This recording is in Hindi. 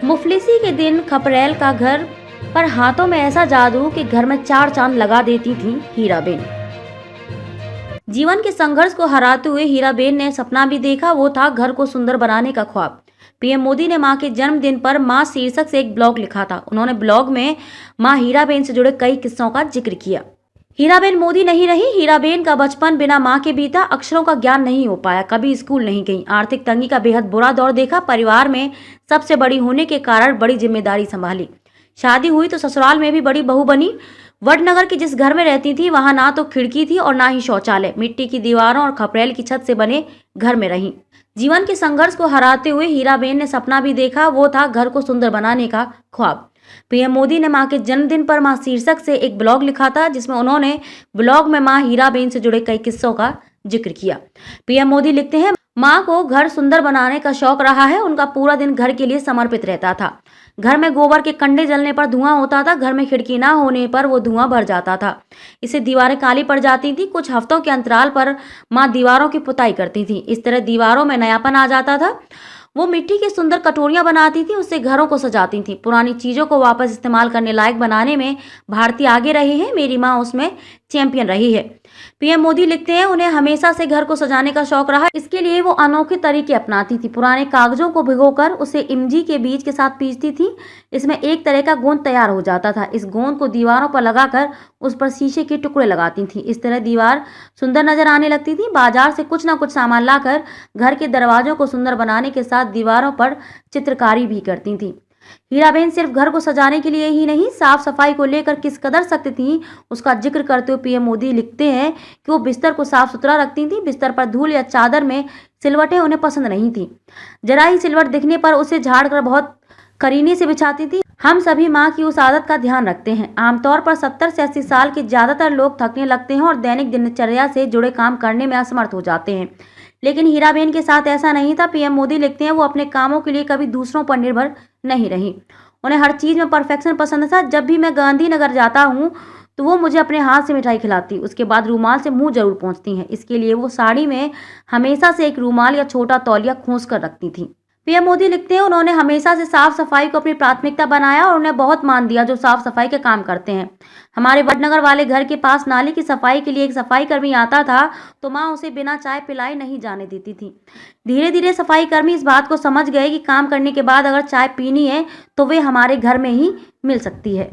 मुफलिसी के दिन खपरेल का घर पर हाथों में ऐसा जादू कि घर में चार चांद लगा देती थी हीराबेन। जीवन के संघर्ष को हराते हुए हीराबेन ने सपना भी देखा, वो था घर को सुंदर बनाने का ख्वाब। पीएम मोदी ने मां के जन्मदिन पर मां शीर्षक से एक ब्लॉग लिखा था। उन्होंने ब्लॉग में मां हीराबेन से जुड़े कई किस्सों का जिक्र किया। हीराबेन मोदी नहीं रही, हीराबेन का बचपन बिना मां के बीता। अक्षरों का ज्ञान नहीं हो पाया, कभी स्कूल नहीं गई, आर्थिक तंगी का बेहद बुरा दौर देखा, परिवार में सबसे बड़ी होने के कारण बड़ी जिम्मेदारी संभाली। शादी हुई तो ससुराल में भी बड़ी बहू बनी। वडनगर के जिस घर में रहती थी वहां ना तो खिड़की थी और ना ही शौचालय। मिट्टी की दीवारों और खपरेल की छत से बने घर में रही। जीवन के संघर्ष को हराते हुए हीराबेन ने सपना भी देखा, वो था घर को सुंदर बनाने का ख्वाब। पीएम मोदी ने मां के जन्मदिन पर मां शीर्षक से एक ब्लॉग लिखा था, जिसमें उन्होंने ब्लॉग में मां हीराबेन से जुड़े कई किस्सों का जिक्र किया। पीएम मोदी लिखते हैं, मां को घर सुंदर बनाने का शौक रहा है। उनका पूरा दिन घर के लिए समर्पित रहता था। घर में गोबर के कंडे जलने पर धुआं होता था, घर में खिड़की ना होने पर वो धुआं भर जाता था। इससे दीवारें काली पड़ जाती थी। कुछ हफ्तों के अंतराल पर मां दीवारों की पुताई करती थी। इस तरह दीवारों में नयापन आ जाता था। वो मिट्टी की सुंदर कटोरियां बनाती थी, उससे घरों को सजाती थी। पुरानी चीजों को वापस इस्तेमाल करने लायक बनाने में भारतीय आगे रही है। मेरी माँ उसमें चैंपियन रही है। पीएम मोदी लिखते हैं, उन्हें हमेशा से घर को सजाने का शौक रहा। इसके लिए वो अनोखे तरीके अपनाती थी। पुराने कागजों को भिगोकर उसे इमली के बीज के साथ पीसती थी। इसमें एक तरह का गोंद तैयार हो जाता था। इस गोंद को दीवारों पर लगाकर उस पर शीशे के टुकड़े लगाती थी। इस तरह दीवार सुंदर नजर आने लगती थी। बाजार से कुछ ना कुछ सामान लाकर घर के दरवाजों को सुंदर बनाने के साथ दीवारों पर चित्रकारी भी करती थी। हीराबेन सिर्फ घर को सजाने के लिए ही नहीं, साफ सफाई को लेकर किस कदर सख्त थी उसका जिक्र करते हुए पीएम मोदी लिखते हैं कि वो बिस्तर को साफ सुथरा रखती थी। बिस्तर पर धूल या चादर में सिलवटें उन्हें पसंद नहीं थी। जरा ही सिलवट दिखने पर उसे झाड़कर बहुत करीने से बिछाती थी। हम सभी माँ की उस आदत का ध्यान रखते हैं। आमतौर पर 70 से 80 साल के ज्यादातर लोग थकने लगते हैं और दैनिक दिनचर्या से जुड़े काम करने में असमर्थ हो जाते हैं, लेकिन हीराबेन के साथ ऐसा नहीं था। पीएम मोदी लिखते हैं, वो अपने कामों के लिए कभी दूसरों पर निर्भर नहीं रही। उन्हें हर चीज में परफेक्शन पसंद था। जब भी मैं गांधीनगर जाता हूँ तो वो मुझे अपने हाथ से मिठाई खिलाती, उसके बाद रूमाल से मुंह जरूर पोंछती हैं। इसके लिए वो साड़ी में हमेशा से एक रूमाल या छोटा तौलिया खोस कर रखती थी। पीएम मोदी लिखते हैं, उन्होंने हमेशा से साफ सफाई को अपनी प्राथमिकता बनाया और उन्हें बहुत मान दिया जो साफ सफाई के काम करते हैं। हमारे वडनगर वाले घर के पास नाली की सफाई के लिए एक सफाई कर्मी आता था तो माँ उसे बिना चाय पिलाए नहीं जाने देती थी। धीरे धीरे सफाई कर्मी इस बात को समझ गए कि काम करने के बाद अगर चाय पीनी है तो वे हमारे घर में ही मिल सकती है।